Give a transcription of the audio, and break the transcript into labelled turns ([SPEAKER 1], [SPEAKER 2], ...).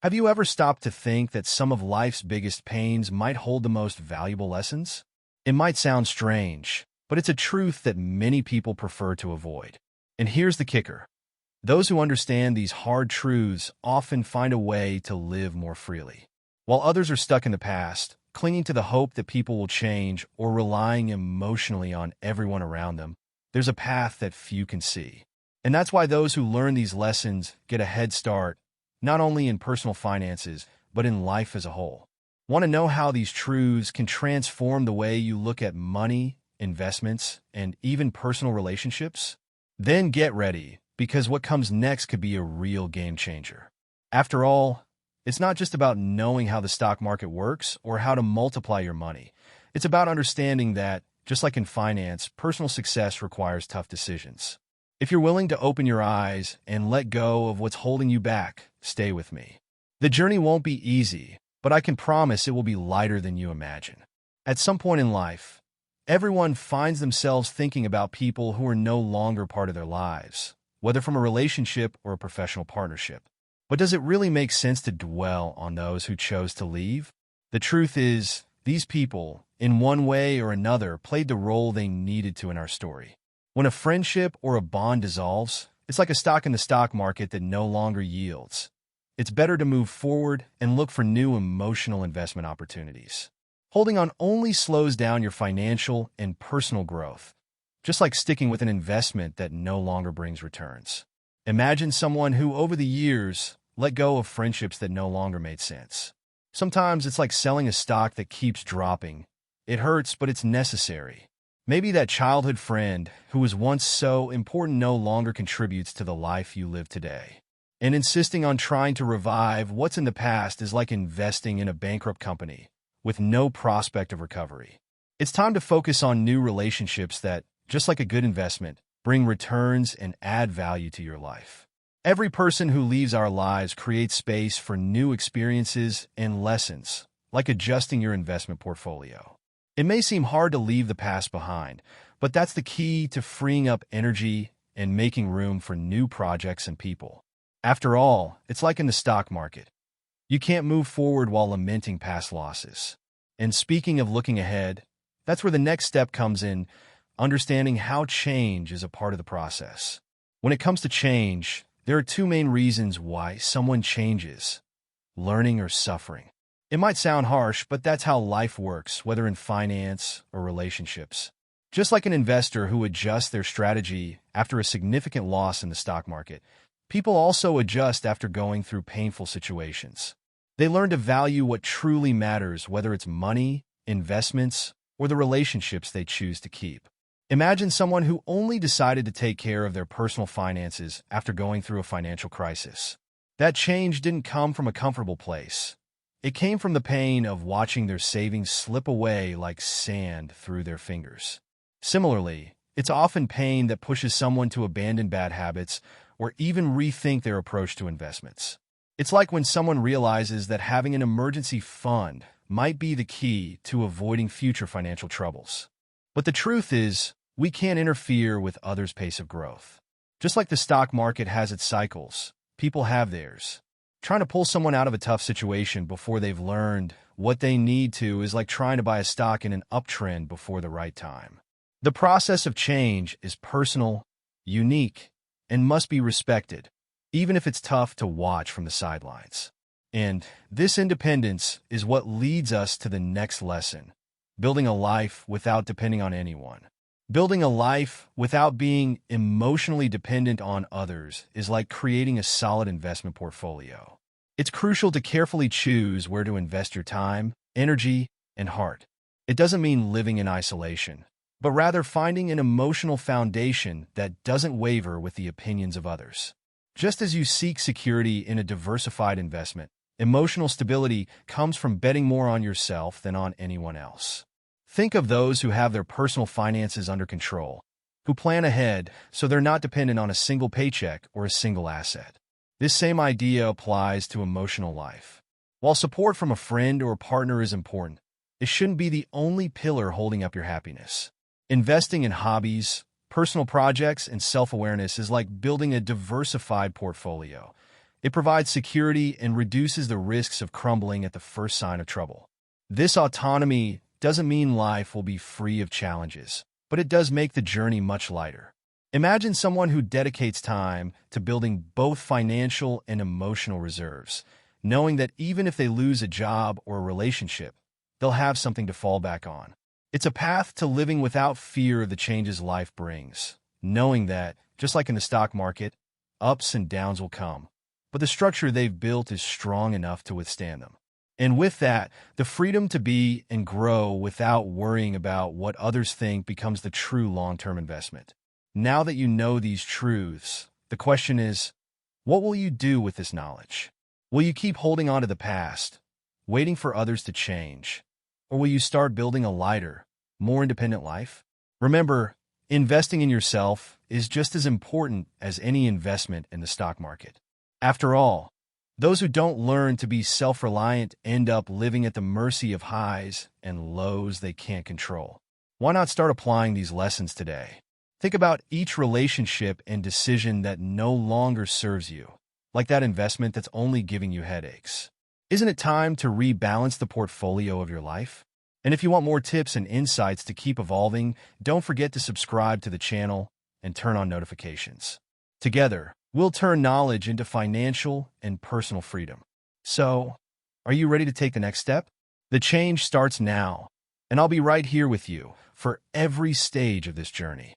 [SPEAKER 1] Have you ever stopped to think that some of life's biggest pains might hold the most valuable lessons? It might sound strange, but it's a truth that many people prefer to avoid. And here's the kicker. Those who understand these hard truths often find a way to live more freely. While others are stuck in the past, clinging to the hope that people will change or relying emotionally on everyone around them, there's a path that few can see. And that's why those who learn these lessons get a head start, not only in personal finances, but in life as a whole. Want to know how these truths can transform the way you look at money, investments, and even personal relationships? Then get ready, because what comes next could be a real game changer. After all, it's not just about knowing how the stock market works or how to multiply your money. It's about understanding that, just like in finance, personal success requires tough decisions. If you're willing to open your eyes and let go of what's holding you back, stay with me. The journey won't be easy, but I can promise it will be lighter than you imagine. At some point in life, everyone finds themselves thinking about people who are no longer part of their lives, whether from a relationship or a professional partnership. But does it really make sense to dwell on those who chose to leave? The truth is, these people, in one way or another, played the role they needed to in our story. When a friendship or a bond dissolves, it's like a stock in the stock market that no longer yields. It's better to move forward and look for new emotional investment opportunities. Holding on only slows down your financial and personal growth, just like sticking with an investment that no longer brings returns. Imagine someone who, over the years, let go of friendships that no longer made sense. Sometimes it's like selling a stock that keeps dropping. It hurts, but it's necessary. Maybe that childhood friend who was once so important no longer contributes to the life you live today. And insisting on trying to revive what's in the past is like investing in a bankrupt company with no prospect of recovery. It's time to focus on new relationships that, just like a good investment, bring returns and add value to your life. Every person who leaves our lives creates space for new experiences and lessons, like adjusting your investment portfolio. It may seem hard to leave the past behind, but that's the key to freeing up energy and making room for new projects and people. After all, it's like in the stock market. You can't move forward while lamenting past losses. And speaking of looking ahead, that's where the next step comes in, understanding how change is a part of the process. When it comes to change, there are two main reasons why someone changes: learning or suffering. It might sound harsh, but that's how life works, whether in finance or relationships. Just like an investor who adjusts their strategy after a significant loss in the stock market, people also adjust after going through painful situations. They learn to value what truly matters, whether it's money, investments, or the relationships they choose to keep. Imagine someone who only decided to take care of their personal finances after going through a financial crisis. That change didn't come from a comfortable place. It came from the pain of watching their savings slip away like sand through their fingers. Similarly, it's often pain that pushes someone to abandon bad habits or even rethink their approach to investments. It's like when someone realizes that having an emergency fund might be the key to avoiding future financial troubles. But the truth is, we can't interfere with others' pace of growth. Just like the stock market has its cycles, people have theirs. Trying to pull someone out of a tough situation before they've learned what they need to is like trying to buy a stock in an uptrend before the right time. The process of change is personal, unique, and must be respected, even if it's tough to watch from the sidelines. And this independence is what leads us to the next lesson: building a life without depending on anyone. Building a life without being emotionally dependent on others is like creating a solid investment portfolio. It's crucial to carefully choose where to invest your time, energy, and heart. It doesn't mean living in isolation, but rather finding an emotional foundation that doesn't waver with the opinions of others. Just as you seek security in a diversified investment, emotional stability comes from betting more on yourself than on anyone else. Think of those who have their personal finances under control, who plan ahead so they're not dependent on a single paycheck or a single asset. This same idea applies to emotional life. While support from a friend or partner is important, it shouldn't be the only pillar holding up your happiness. Investing in hobbies, personal projects, and self-awareness is like building a diversified portfolio. It provides security and reduces the risks of crumbling at the first sign of trouble. This autonomy doesn't mean life will be free of challenges, but it does make the journey much lighter. Imagine someone who dedicates time to building both financial and emotional reserves, knowing that even if they lose a job or a relationship, they'll have something to fall back on. It's a path to living without fear of the changes life brings, knowing that, just like in the stock market, ups and downs will come, but the structure they've built is strong enough to withstand them. And with that, the freedom to be and grow without worrying about what others think becomes the true long-term investment. Now that you know these truths, the question is, what will you do with this knowledge? Will you keep holding on to the past, waiting for others to change? Or will you start building a lighter, more independent life? Remember, investing in yourself is just as important as any investment in the stock market. After all, those who don't learn to be self-reliant end up living at the mercy of highs and lows they can't control. Why not start applying these lessons today? Think about each relationship and decision that no longer serves you, like that investment that's only giving you headaches. Isn't it time to rebalance the portfolio of your life? And if you want more tips and insights to keep evolving, don't forget to subscribe to the channel and turn on notifications. Together, we'll turn knowledge into financial and personal freedom. So, are you ready to take the next step? The change starts now, and I'll be right here with you for every stage of this journey.